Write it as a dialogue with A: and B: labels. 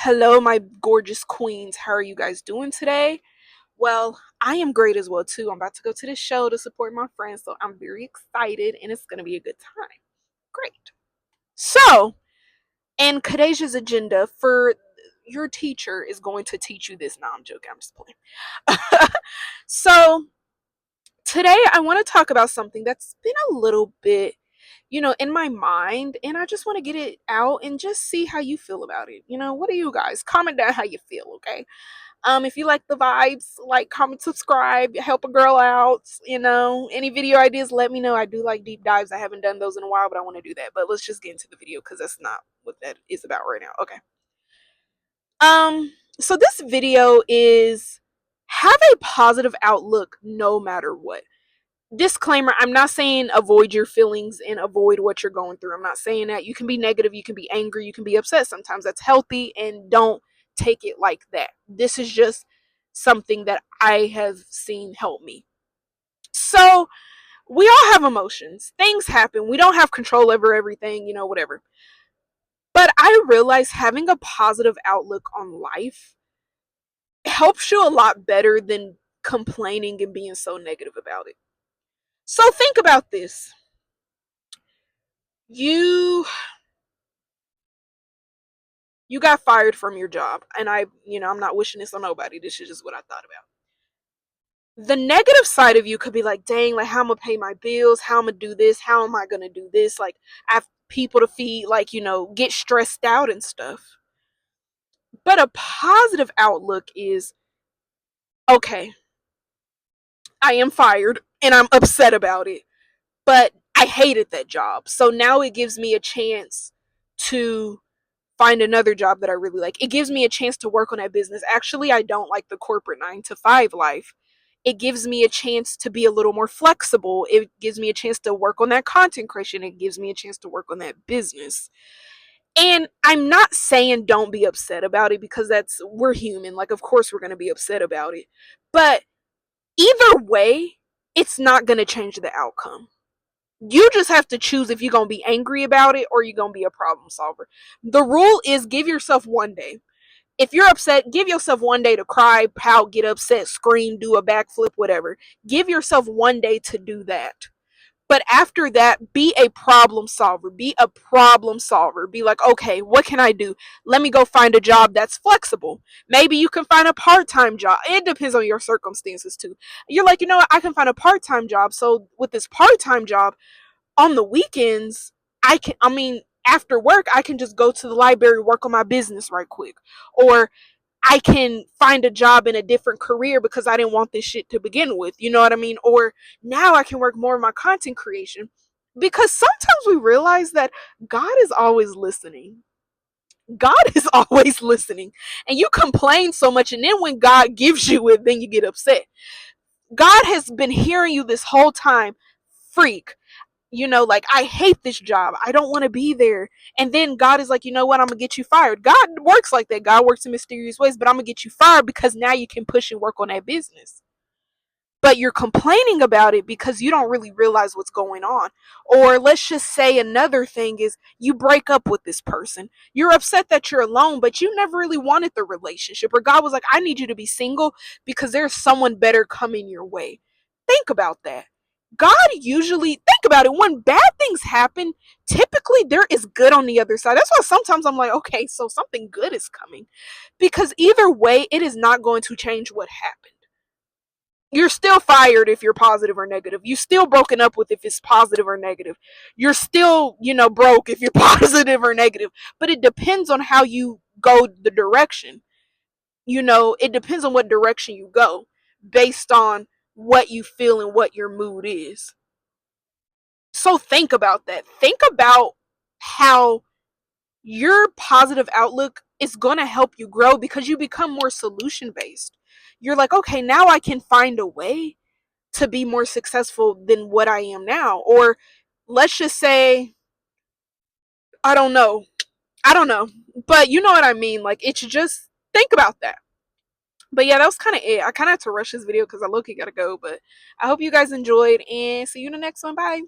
A: Hello, my gorgeous queens. How are you guys doing today? Well, I am great as well too. I'm about to go to this show to support my friends, so I'm very excited and it's going to be a good time. Great. So, and Kadeja's agenda for your teacher is going to teach you this. No, I'm joking. I'm just playing. So, today I want to talk about something that's been a little bit, in my mind, and I just want to get it out and just see how you feel about it. What do you guys comment down how you feel, okay? If you like the vibes, like, comment, subscribe, help a girl out. Any video ideas, let me know. I do like deep dives. I haven't done those in a while, but I want to do that. But let's just get into the video because that's not what that is about right now. Okay. So this video is have a positive outlook no matter what. Disclaimer, I'm not saying avoid your feelings and avoid what you're going through. I'm not saying that. You can be negative, you can be angry, you can be upset. Sometimes that's healthy, and don't take it like that. This is just something that I have seen help me. So, we all have emotions. Things happen. We don't have control over everything, whatever. But I realize having a positive outlook on life helps you a lot better than complaining and being so negative about it. So, think about this. You you got fired from your job, and I'm not wishing this on nobody. This is just what I thought about. The negative side of you could be like, dang, like, how I'm gonna pay my bills, how I'm gonna do this, how am I gonna do this, like, I have people to feed, like, get stressed out and stuff. But a positive outlook is, okay, I am fired and I'm upset about it, but I hated that job, so now it gives me a chance to find another job that I really like. It gives me a chance to work on that business. Actually, I don't like the corporate 9 to 5 life. It gives me a chance to be a little more flexible. It gives me a chance to work on that content creation. It gives me a chance to work on that business. And I'm not saying don't be upset about it, because we're human. Like, of course we're going to be upset about it. But either way, it's not going to change the outcome. You just have to choose if you're going to be angry about it or you're going to be a problem solver. The rule is give yourself one day. If you're upset, give yourself one day to cry, pout, get upset, scream, do a backflip, whatever. Give yourself one day to do that. But after that, be a problem solver. Be a problem solver. Be like, okay, what can I do? Let me go find a job that's flexible. Maybe you can find a part-time job. It depends on your circumstances too. You're like, you know what? I can find a part-time job. So with this part-time job, on the weekends, after work, I can just go to the library, work on my business right quick. Or I can find a job in a different career because I didn't want this shit to begin with. You know what I mean? Or now I can work more on my content creation. Because sometimes we realize that God is always listening. God is always listening. And you complain so much, and then when God gives you it, then you get upset. God has been hearing you this whole time. Freak, like, I hate this job. I don't want to be there. And then God is like, you know what? I'm going to get you fired. God works like that. God works in mysterious ways, but I'm going to get you fired because now you can push and work on that business. But you're complaining about it because you don't really realize what's going on. Or let's just say another thing is you break up with this person. You're upset that you're alone, but you never really wanted the relationship. Or God was like, I need you to be single because there's someone better coming your way. Think about that. God usually, think about it, when bad things happen, typically there is good on the other side. That's why sometimes I'm like, okay, so something good is coming. Because either way, it is not going to change what happened. You're still fired if you're positive or negative. You still broken up with if it's positive or negative. You're still, broke if you're positive or negative. But it depends on how you go the direction. It depends on what direction you go based on what you feel and what your mood is. So think about that. Think about how your positive outlook is going to help you grow because you become more solution based. You're like, okay, now I can find a way to be more successful than what I am now. Or let's just say, I don't know. I don't know. But you know what I mean? Like, it's just, think about that. But yeah, that was kind of it. I kind of had to rush this video because I low-key gotta go. But I hope you guys enjoyed and see you in the next one. Bye.